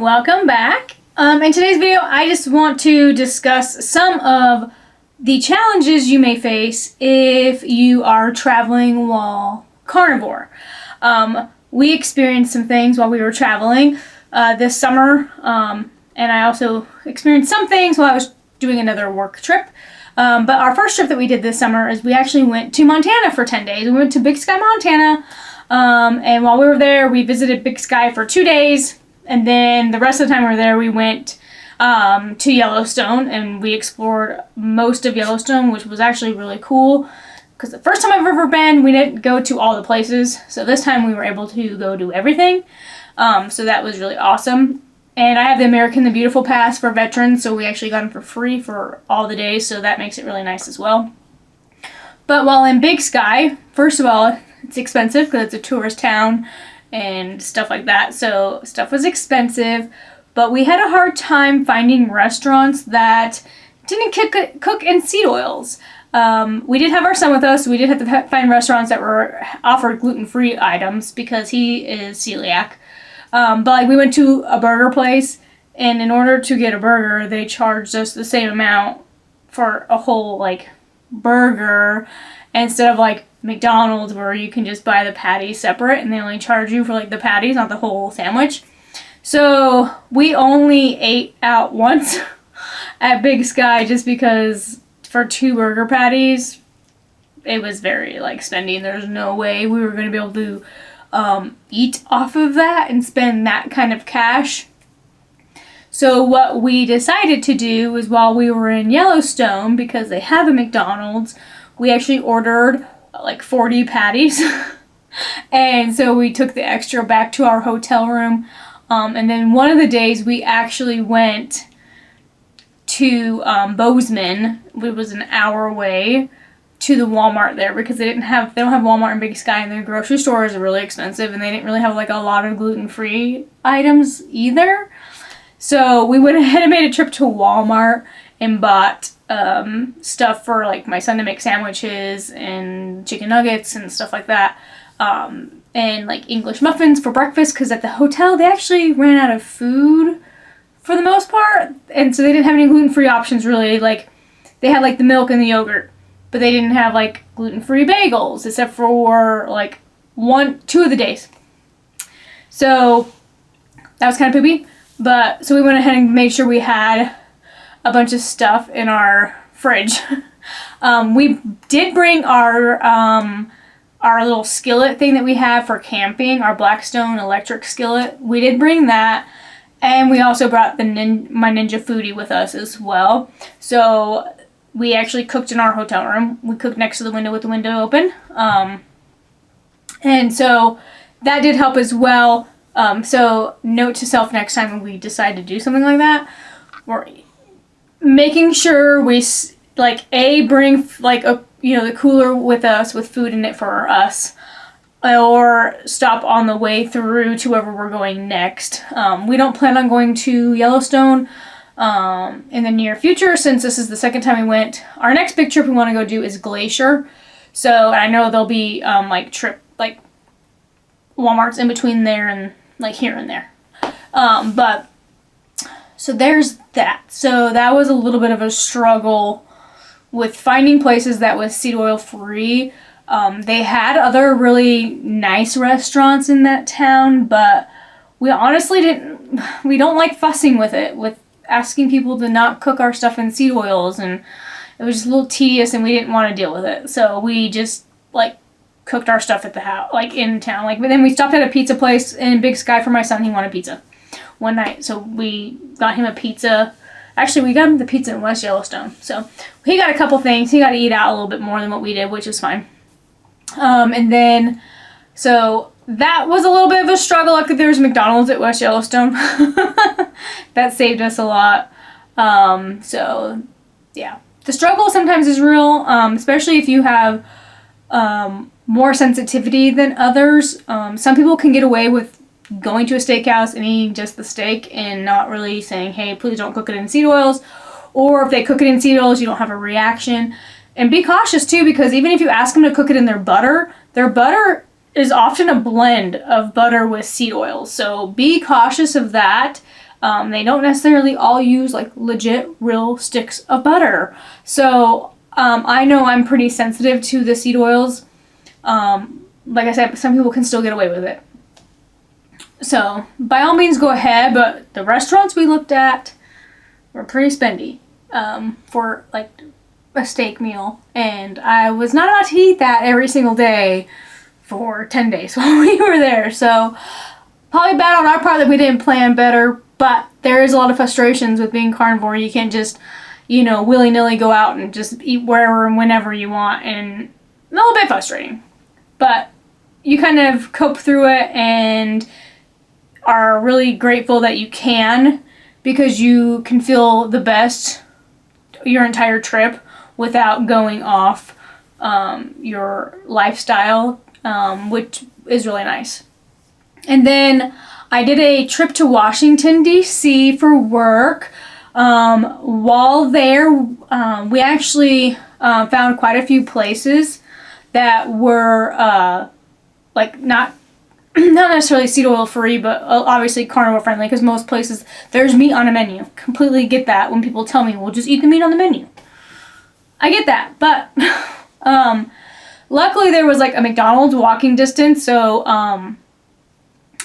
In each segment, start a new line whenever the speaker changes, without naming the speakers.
Welcome back. In today's video, I just want to discuss some of the challenges you may face if you are traveling while carnivore. We experienced some things while we were traveling this summer, and I also experienced some things while I was doing another work trip. But our first trip that we did this summer is we actually went to Montana for 10 days. We went to Big Sky, Montana, and while we were there, we visited Big Sky for 2 days. And then the rest of the time we were there, we went to Yellowstone, and we explored most of Yellowstone, which was actually really cool. Because the first time I've ever been, we didn't go to all the places. So this time we were able to go do everything. So that was really awesome. And I have the American the Beautiful Pass for veterans, so we actually got them for free for all the days. So that makes it really nice as well. But while in Big Sky, first of all, it's expensive because it's a tourist town and stuff like that, so stuff was expensive, but we had a hard time finding restaurants that didn't cook in seed oils. We did have our son with us, so we did have to find restaurants that were offered gluten-free items because he is celiac. But like, we went to a burger place, and in order to get a burger, they charged us the same amount for a whole like burger instead of like McDonald's, where you can just buy the patties separate and they only charge you for like the patties, not the whole sandwich. So we only ate out once at Big Sky just because for 2 burger patties it was very like spendy, and there's no way we were going to be able to eat off of that and spend that kind of cash. So what we decided to do was, while we were in Yellowstone, because they have a McDonald's, we actually ordered like 40 patties. And so we took the extra back to our hotel room. And then one of the days we actually went to Bozeman. It was an hour away, to the Walmart there, because they don't have Walmart in Big Sky, and their grocery stores are really expensive, and they didn't really have like a lot of gluten-free items either. So we went ahead and made a trip to Walmart and bought stuff for like my son to make sandwiches and chicken nuggets and stuff like that, and like English muffins for breakfast, because at the hotel they actually ran out of food for the most part, and so they didn't have any gluten-free options really. Like, they had like the milk and the yogurt, but they didn't have like gluten-free bagels except for like 2 of the days. So that was kind of poopy, but so we went ahead and made sure we had a bunch of stuff in our fridge. We did bring our little skillet thing that we have for camping, our Blackstone electric skillet. We did bring that, and we also brought my Ninja Foodie with us as well. So we actually cooked in our hotel room. We cooked next to the window with the window open, and so that did help as well. So note to self, next time we decide to do something like that, we're making sure we bring like the cooler with us with food in it for us, or stop on the way through to wherever we're going next. We don't plan on going to Yellowstone in the near future, since this is the second time we went. Our next big trip we want to go do is Glacier. So I know there'll be like Walmart's in between there and like here and there. But so there's that. So that was a little bit of a struggle with finding places that was seed oil free. They had other really nice restaurants in that town, but we honestly we don't like fussing with it, with asking people to not cook our stuff in seed oils, and it was just a little tedious, and we didn't want to deal with it. So we just like cooked our stuff at the house, like in town. But then we stopped at a pizza place in Big Sky for my son. He wanted pizza one night, so we got him a pizza. Actually, we got him the pizza in West Yellowstone, so he got a couple things. He got to eat out a little bit more than what we did, which is fine. And then so that was a little bit of a struggle. Luckily, there was McDonald's at West Yellowstone. That saved us a lot. So yeah, the struggle sometimes is real, especially if you have more sensitivity than others. Some people can get away with going to a steakhouse and eating just the steak and not really saying, hey, please don't cook it in seed oils. Or if they cook it in seed oils, you don't have a reaction. And be cautious too, because even if you ask them to cook it in their butter is often a blend of butter with seed oils. So be cautious of that. They don't necessarily all use like legit real sticks of butter. So I know I'm pretty sensitive to the seed oils. Like I said, some people can still get away with it. So by all means go ahead, but the restaurants we looked at were pretty spendy for like a steak meal, and I was not about to eat that every single day for 10 days while we were there. So probably bad on our part that we didn't plan better, but there is a lot of frustrations with being carnivore. You can't just, willy-nilly go out and just eat wherever and whenever you want, and a little bit frustrating. But you kind of cope through it and are really grateful that you can, because you can feel the best your entire trip without going off your lifestyle, which is really nice. And then I did a trip to Washington, D.C. for work. While there, we actually found quite a few places that were not necessarily seed oil free, but obviously carnivore friendly, because most places there's meat on a menu. Completely get that when people tell me, well, just eat the meat on the menu. I get that, but luckily there was like a McDonald's walking distance, so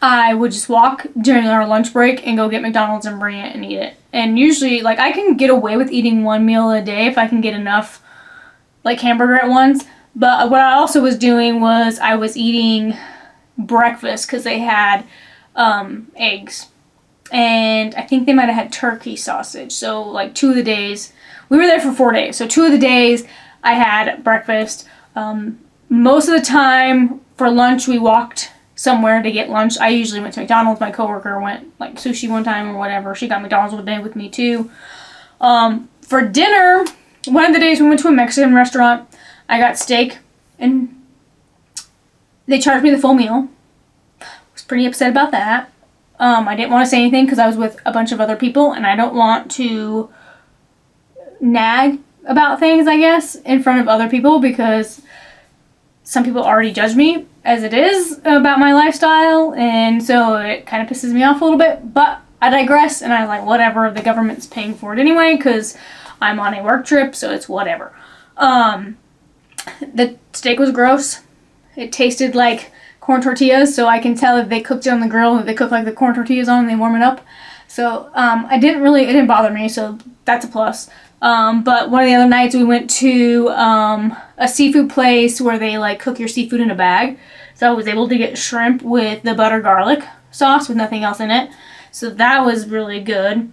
I would just walk during our lunch break and go get McDonald's and bring it and eat it. And usually, like, I can get away with eating one meal a day if I can get enough, like, hamburger at once. But what I also was doing was I was eating breakfast because they had eggs. And I think they might have had turkey sausage. So, like, 2 of the days, we were there for 4 days. So 2 of the days I had breakfast. Most of the time for lunch we walked somewhere to get lunch. I usually went to McDonald's. My coworker went like sushi one time or whatever. She got McDonald's one day with me too. For dinner, one of the days we went to a Mexican restaurant. I got steak and they charged me the full meal. I was pretty upset about that. I didn't want to say anything because I was with a bunch of other people and I don't want to nag about things, I guess, in front of other people, because some people already judge me as it is about my lifestyle, and so it kind of pisses me off a little bit. But I digress, and I'm like, whatever, the government's paying for it anyway because I'm on a work trip, so it's whatever. The steak was gross. It tasted like corn tortillas, so I can tell if they cooked it on the grill, if they cook like the corn tortillas on and they warm it up. So it didn't bother me, so that's a plus. But one of the other nights we went to a seafood place where they like cook your seafood in a bag. So I was able to get shrimp with the butter garlic sauce with nothing else in it. So that was really good.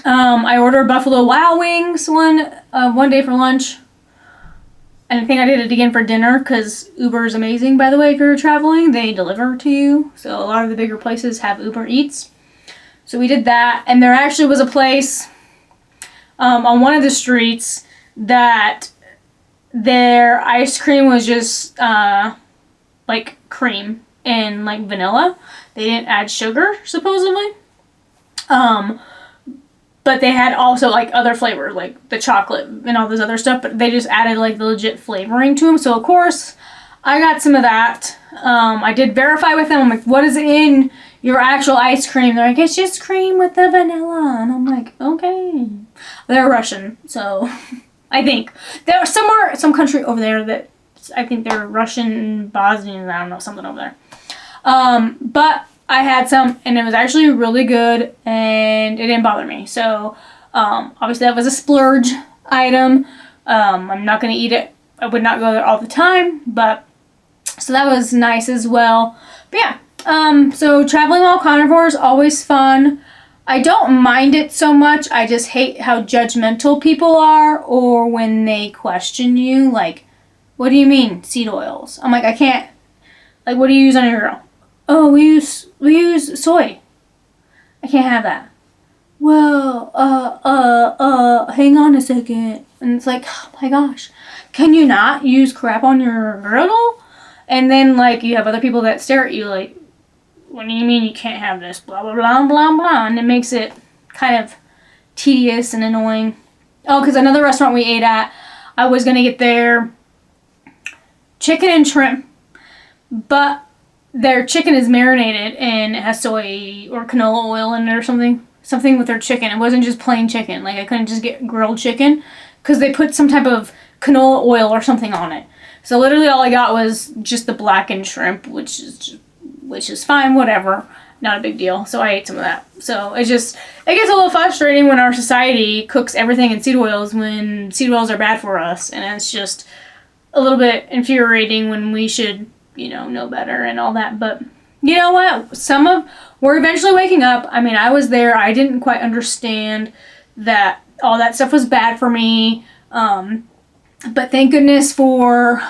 I ordered Buffalo Wild Wings one day for lunch. And I think I did it again for dinner because Uber is amazing, by the way, if you're traveling. They deliver to you. So a lot of the bigger places have Uber Eats. So we did that. And there actually was a place on one of the streets that their ice cream was just like cream and like vanilla. They didn't add sugar, supposedly. But they had also like other flavors, like the chocolate and all this other stuff, but they just added like the legit flavoring to them. So of course I got some of that. I did verify with them. I'm like, what is in your actual ice cream? They're like, it's just cream with the vanilla. And I'm like, okay. They're Russian, so I think they're some country over there that I think they're Russian, Bosnian, I don't know, something over there. But I had some, and it was actually really good, and it didn't bother me. So obviously that was a splurge item. I'm not going to eat it. I would not go there all the time, but so that was nice as well. But yeah, so traveling while carnivore is always fun. I don't mind it so much. I just hate how judgmental people are, or when they question you, like, what do you mean seed oils? I'm like, I can't, like, what do you use on your grill? Oh, we use soy. I can't have that. Well, hang on a second. And it's like, oh my gosh, can you not use crap on your griddle? And then, like, you have other people that stare at you like, what do you mean you can't have this? Blah, blah, blah, blah, blah. And it makes it kind of tedious and annoying. Oh, because another restaurant we ate at, I was going to get their chicken and shrimp, but their chicken is marinated and it has soy or canola oil in it or something with their chicken. It wasn't just plain chicken. Like, I couldn't just get grilled chicken because they put some type of canola oil or something on it. So literally all I got was just the blackened shrimp, which is fine, whatever. Not a big deal. So I ate some of that. So it gets a little frustrating when our society cooks everything in seed oils when seed oils are bad for us. And it's just a little bit infuriating when we should, know better and all that. But you know what? We're eventually waking up. I mean, I was there. I didn't quite understand that all that stuff was bad for me. But thank goodness for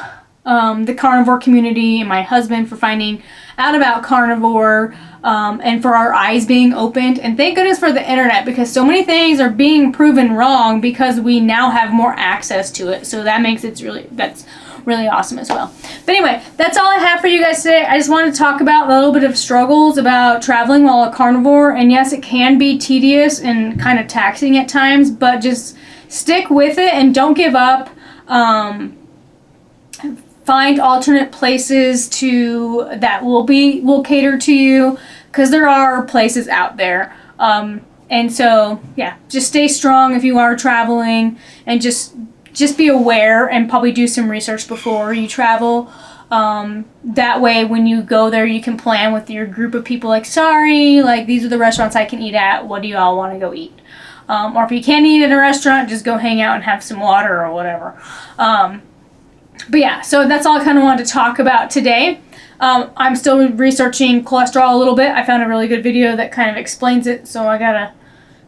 the carnivore community and my husband for finding out about carnivore, and for our eyes being opened. And thank goodness for the internet, because so many things are being proven wrong because we now have more access to it. So that makes that's really awesome as well. But anyway, that's all I have for you guys today. I just wanted to talk about a little bit of struggles about traveling while a carnivore. And yes, it can be tedious and kind of taxing at times, but just stick with it and don't give up. Find alternate places that will cater to you, because there are places out there. And so, yeah, just stay strong if you are traveling, and just be aware and probably do some research before you travel. That way, when you go there, you can plan with your group of people, like, these are the restaurants I can eat at. What do you all want to go eat? Or if you can't eat at a restaurant, just go hang out and have some water or whatever. But yeah, so that's all I kind of wanted to talk about today. I'm still researching cholesterol a little bit. I found a really good video that kind of explains it, so I gotta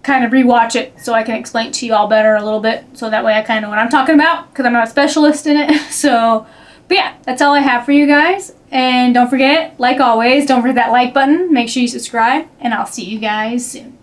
kind of rewatch it so I can explain it to you all better a little bit, so that way I kind of know what I'm talking about, because I'm not a specialist in it. But yeah, that's all I have for you guys. And don't forget, like always, don't forget that like button. Make sure you subscribe, and I'll see you guys soon.